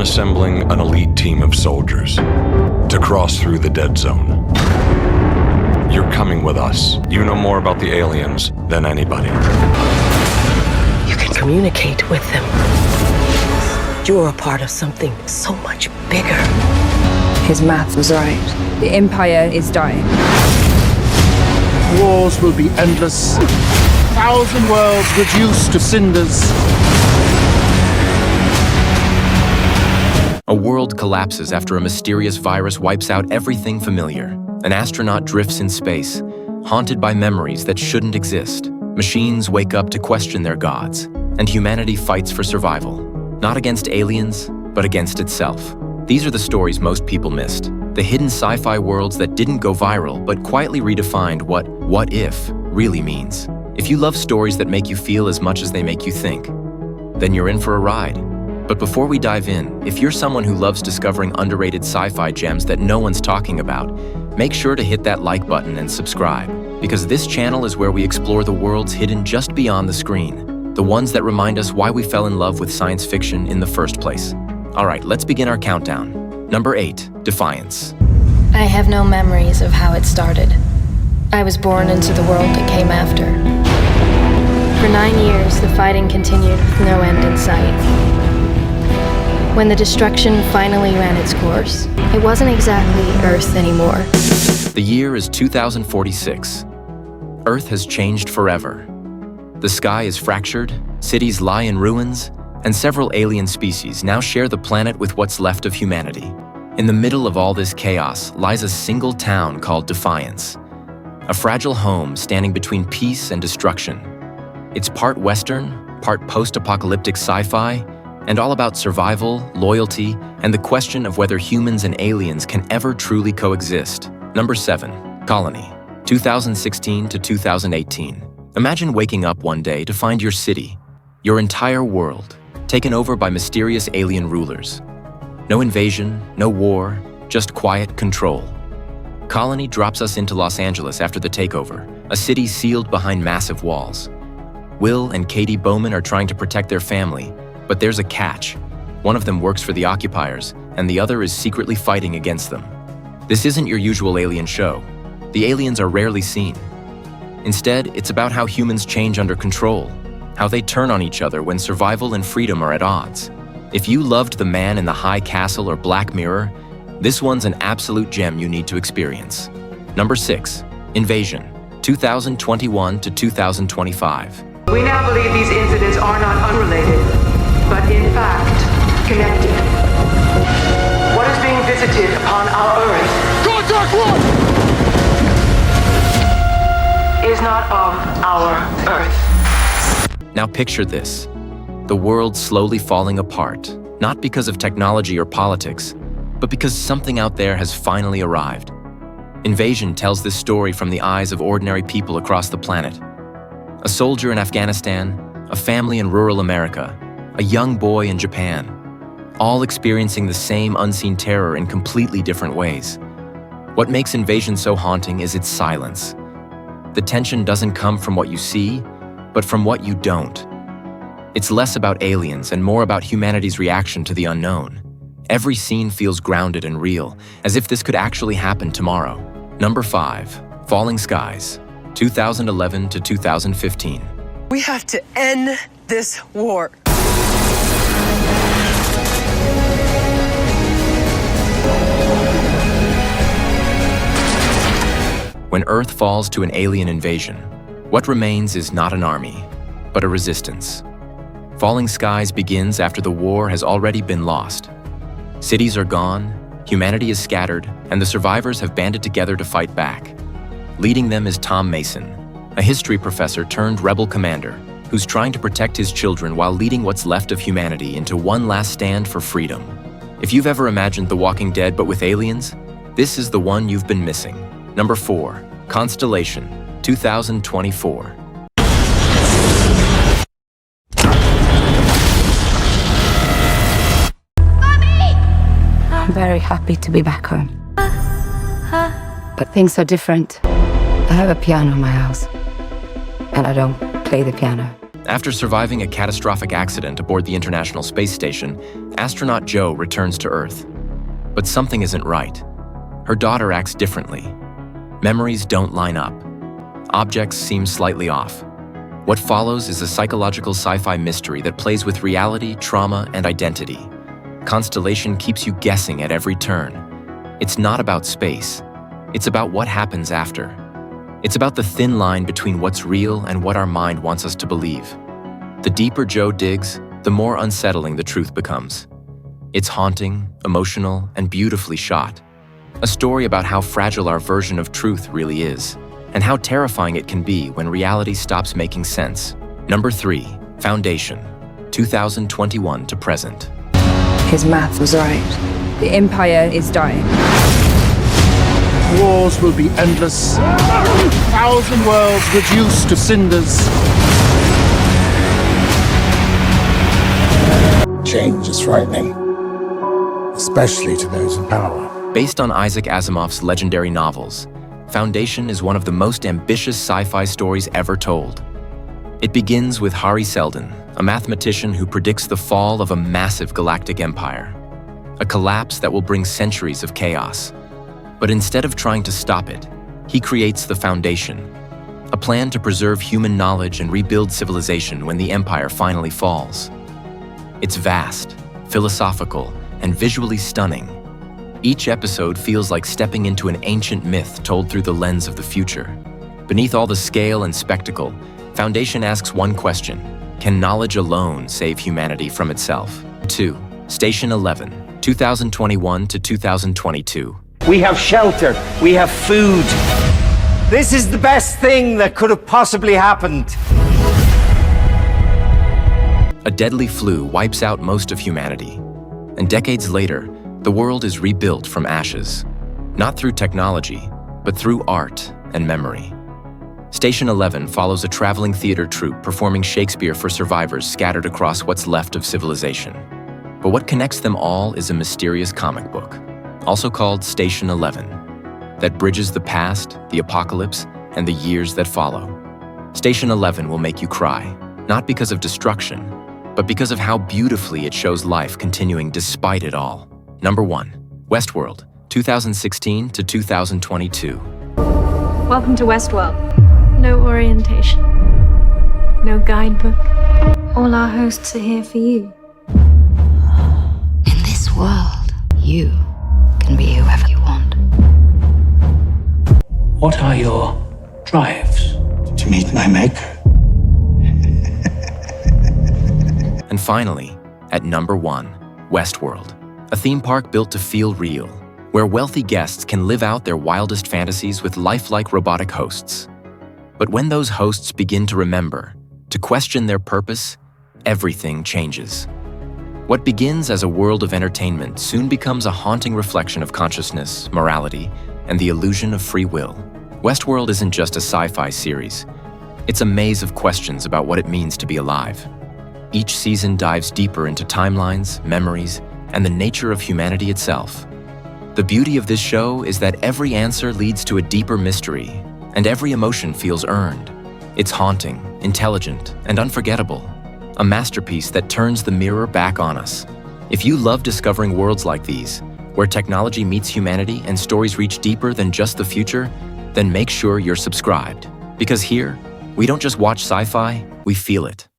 assembling an elite team of soldiers to cross through the dead zone. You're coming with us. You know more about the aliens than anybody. You can communicate with them. You're a part of something so much bigger. His math was right. The Empire is dying. Wars will be endless. 1,000 worlds reduced to cinders. A world collapses after a mysterious virus wipes out everything familiar. An astronaut drifts in space, haunted by memories that shouldn't exist. Machines wake up to question their gods, and humanity fights for survival. Not against aliens, but against itself. These are the stories most people missed. The hidden sci-fi worlds that didn't go viral, but quietly redefined what if really means. If you love stories that make you feel as much as they make you think, then you're in for a ride. But before we dive in, if you're someone who loves discovering underrated sci-fi gems that no one's talking about, make sure to hit that like button and subscribe, because this channel is where we explore the worlds hidden just beyond the screen, the ones that remind us why we fell in love with science fiction in the first place. All right, let's begin our countdown. Number 8, Defiance. I have no memories of how it started. I was born into the world that came after. For 9 years, the fighting continued with no end in sight. When the destruction finally ran its course, it wasn't exactly Earth anymore. The year is 2046. Earth has changed forever. The sky is fractured, cities lie in ruins, and several alien species now share the planet with what's left of humanity. In the middle of all this chaos lies a single town called Defiance, a fragile home standing between peace and destruction. It's part Western, part post-apocalyptic sci-fi, and all about survival, loyalty, and the question of whether humans and aliens can ever truly coexist. Number 7, Colony, 2016 to 2018. Imagine waking up one day to find your city, your entire world, taken over by mysterious alien rulers. No invasion, no war, just quiet control. Colony drops us into Los Angeles after the takeover, a city sealed behind massive walls. Will and Katie Bowman are trying to protect their family, but there's a catch. One of them works for the occupiers, and the other is secretly fighting against them. This isn't your usual alien show. The aliens are rarely seen. Instead, it's about how humans change under control, how they turn on each other when survival and freedom are at odds. If you loved The Man in the High Castle or Black Mirror, this one's an absolute gem you need to experience. Number 6, Invasion, 2021 to 2025. We now believe these incidents are not unrelated, but in fact, connected. What is being visited upon our Earth? Contact one! Is not of our Earth. Now picture this. The world slowly falling apart, not because of technology or politics, but because something out there has finally arrived. Invasion tells this story from the eyes of ordinary people across the planet. A soldier in Afghanistan, a family in rural America, a young boy in Japan, all experiencing the same unseen terror in completely different ways. What makes Invasion so haunting is its silence. The tension doesn't come from what you see, but from what you don't. It's less about aliens and more about humanity's reaction to the unknown. Every scene feels grounded and real, as if this could actually happen tomorrow. Number 5, Falling Skies, 2011 to 2015. We have to end this war. When Earth falls to an alien invasion, what remains is not an army, but a resistance. Falling Skies begins after the war has already been lost. Cities are gone, humanity is scattered, and the survivors have banded together to fight back. Leading them is Tom Mason, a history professor turned rebel commander who's trying to protect his children while leading what's left of humanity into one last stand for freedom. If you've ever imagined The Walking Dead but with aliens, this is the one you've been missing. Number 4, Constellation, 2024. I'm very happy to be back home. But things are different. I have a piano in my house, and I don't play the piano. After surviving a catastrophic accident aboard the International Space Station, astronaut Jo returns to Earth. But something isn't right. Her daughter acts differently. Memories don't line up. Objects seem slightly off. What follows is a psychological sci-fi mystery that plays with reality, trauma, and identity. Constellation keeps you guessing at every turn. It's not about space. It's about what happens after. It's about the thin line between what's real and what our mind wants us to believe. The deeper Jo digs, the more unsettling the truth becomes. It's haunting, emotional, and beautifully shot. A story about how fragile our version of truth really is, and how terrifying it can be when reality stops making sense. Number 3, Foundation, 2021 to present. His math was right. The Empire is dying. Wars will be endless. 1,000 worlds reduced to cinders. Change is frightening, especially to those in power. Based on Isaac Asimov's legendary novels, Foundation is one of the most ambitious sci-fi stories ever told. It begins with Hari Seldon, a mathematician who predicts the fall of a massive galactic empire, a collapse that will bring centuries of chaos. But instead of trying to stop it, he creates the Foundation, a plan to preserve human knowledge and rebuild civilization when the empire finally falls. It's vast, philosophical, and visually stunning. Each episode feels like stepping into an ancient myth told through the lens of the future. Beneath all the scale and spectacle, Foundation asks one question: can knowledge alone save humanity from itself? 2. Station 11, 2021 to 2022. We have shelter. We have food. This is the best thing that could have possibly happened. A deadly flu wipes out most of humanity, and decades later, the world is rebuilt from ashes, not through technology, but through art and memory. Station 11 follows a traveling theater troupe performing Shakespeare for survivors scattered across what's left of civilization. But what connects them all is a mysterious comic book, also called Station 11, that bridges the past, the apocalypse, and the years that follow. Station 11 will make you cry, not because of destruction, but because of how beautifully it shows life continuing despite it all. Number 1, Westworld, 2016 to 2022. Welcome to Westworld. No orientation. No guidebook. All our hosts are here for you. In this world, you can be whoever you want. What are your drives? To meet my maker. And finally, at number 1, Westworld, a theme park built to feel real, where wealthy guests can live out their wildest fantasies with lifelike robotic hosts. But when those hosts begin to remember, to question their purpose, everything changes. What begins as a world of entertainment soon becomes a haunting reflection of consciousness, morality, and the illusion of free will. Westworld isn't just a sci-fi series. It's a maze of questions about what it means to be alive. Each season dives deeper into timelines, memories, and the nature of humanity itself. The beauty of this show is that every answer leads to a deeper mystery, and every emotion feels earned. It's haunting, intelligent, and unforgettable. A masterpiece that turns the mirror back on us. If you love discovering worlds like these, where technology meets humanity and stories reach deeper than just the future, then make sure you're subscribed. Because here, we don't just watch sci-fi, we feel it.